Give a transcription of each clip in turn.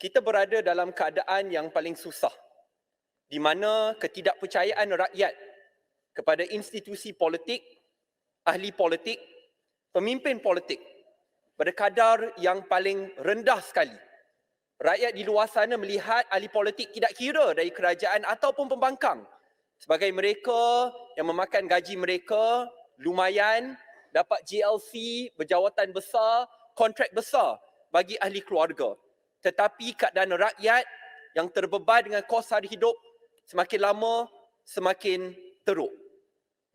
Kita berada dalam keadaan yang paling susah, di mana ketidakpercayaan rakyat kepada institusi politik, ahli politik, pemimpin politik pada kadar yang paling rendah sekali. Rakyat di luar sana melihat ahli politik tidak kira dari kerajaan ataupun pembangkang sebagai mereka yang memakan gaji mereka lumayan, dapat GLC, berjawatan besar, kontrak besar bagi ahli keluarga. Tetapi keadaan rakyat yang terbeban dengan kos hari hidup semakin lama semakin teruk.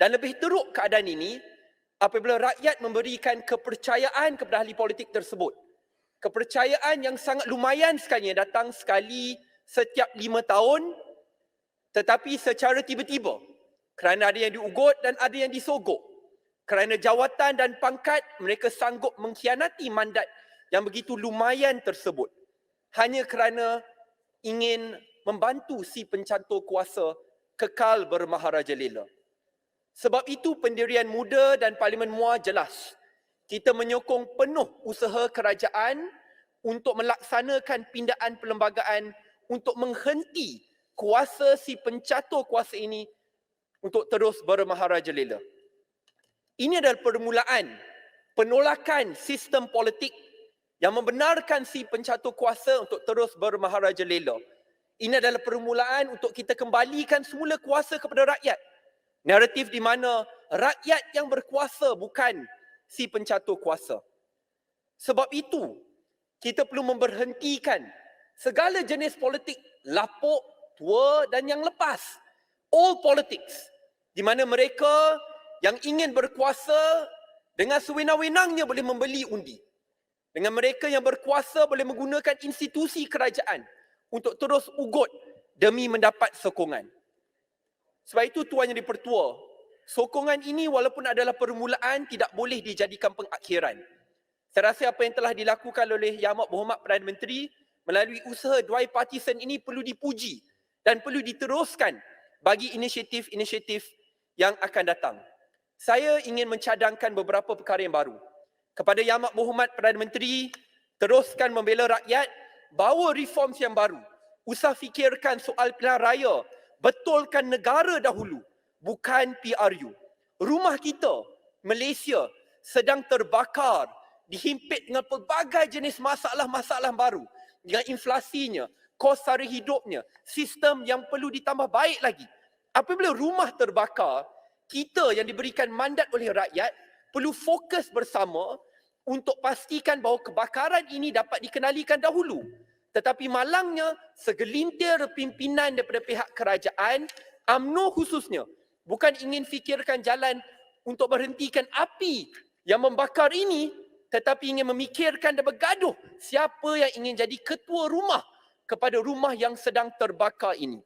Dan lebih teruk keadaan ini apabila rakyat memberikan kepercayaan kepada ahli politik tersebut. Kepercayaan yang sangat lumayan sekali datang sekali setiap 5 tahun, tetapi secara tiba-tiba kerana ada yang diugut dan ada yang disogok. Kerana jawatan dan pangkat, mereka sanggup mengkhianati mandat yang begitu lumayan tersebut hanya kerana ingin membantu si pencantul kuasa kekal bermaharajalela. Sebab itu pendirian muda dan Parlimen Muar jelas. Kita menyokong penuh usaha kerajaan untuk melaksanakan pindaan perlembagaan untuk menghenti kuasa si pencatur kuasa ini untuk terus bermaharajalela. Ini adalah permulaan penolakan sistem politik yang membenarkan si pencatur kuasa untuk terus bermaharajalela. Ini adalah permulaan untuk kita kembalikan semula kuasa kepada rakyat. Naratif di mana rakyat yang berkuasa bukan si pencatur kuasa. Sebab itu, kita perlu memberhentikan segala jenis politik lapuk, tua dan yang lepas. All politics. Di mana mereka yang ingin berkuasa dengan sewenang-wenangnya boleh membeli undi. Dengan mereka yang berkuasa boleh menggunakan institusi kerajaan untuk terus ugut demi mendapat sokongan. Sebab itu Tuan Yang di-Pertua, sokongan ini walaupun adalah permulaan tidak boleh dijadikan pengakhiran. Saya rasa apa yang telah dilakukan oleh Yang Amat Berhormat Perdana Menteri melalui usaha bipartisan ini perlu dipuji dan perlu diteruskan bagi inisiatif-inisiatif yang akan datang. Saya ingin mencadangkan beberapa perkara yang baru. Kepada Yang Amat Berhormat Perdana Menteri, teruskan membela rakyat, bawa reforms yang baru. Usah fikirkan soal pilihan raya, betulkan negara dahulu, bukan PRU. Rumah kita, Malaysia, sedang terbakar, dihimpit dengan pelbagai jenis masalah-masalah baru. Dengan inflasinya, kos sara hidupnya, sistem yang perlu ditambah baik lagi. Apabila rumah terbakar, kita yang diberikan mandat oleh rakyat perlu fokus bersama untuk pastikan bahawa kebakaran ini dapat dikenalikan dahulu. Tetapi malangnya, segelintir pimpinan daripada pihak kerajaan, UMNO khususnya, bukan ingin fikirkan jalan untuk berhentikan api yang membakar ini, tetapi ingin memikirkan dan bergaduh siapa yang ingin jadi ketua rumah kepada rumah yang sedang terbakar ini.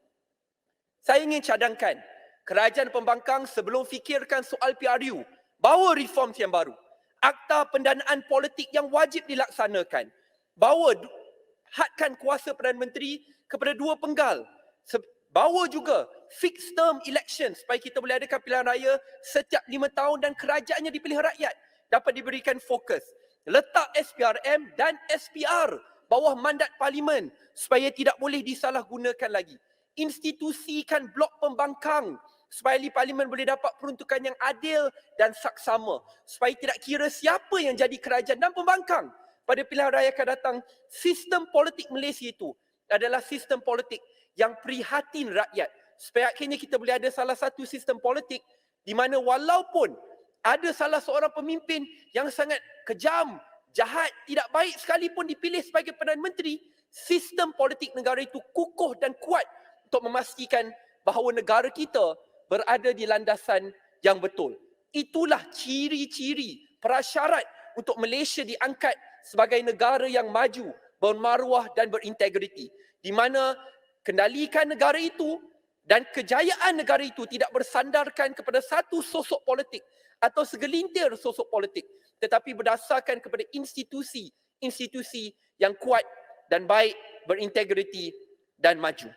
Saya ingin cadangkan, kerajaan pembangkang sebelum fikirkan soal PRU, bawa reforms yang baru. Akta pendanaan politik yang wajib dilaksanakan. Bawa hadkan kuasa Perdana Menteri kepada 2 penggal. Bawa juga fixed term election supaya kita boleh adakan pilihan raya setiap 5 tahun dan kerajaannya dipilih rakyat. Dapat diberikan fokus. Letak SPRM dan SPR bawah mandat Parlimen supaya tidak boleh disalahgunakan lagi. Institusikan blok pembangkang supaya ahli Parlimen boleh dapat peruntukan yang adil dan saksama. Supaya tidak kira siapa yang jadi kerajaan dan pembangkang pada pilihan raya akan datang. Sistem politik Malaysia itu adalah sistem politik yang prihatin rakyat. Supaya akhirnya kita boleh ada salah satu sistem politik di mana walaupun ada salah seorang pemimpin yang sangat kejam, jahat, tidak baik sekalipun dipilih sebagai Perdana Menteri, sistem politik negara itu kukuh dan kuat untuk memastikan bahawa negara kita berada di landasan yang betul. Itulah ciri-ciri prasyarat untuk Malaysia diangkat sebagai negara yang maju, bermaruah dan berintegriti. Di mana kendalikan negara itu dan kejayaan negara itu tidak bersandarkan kepada satu sosok politik atau segelintir sosok politik, tetapi berdasarkan kepada institusi yang kuat dan baik, berintegriti dan maju.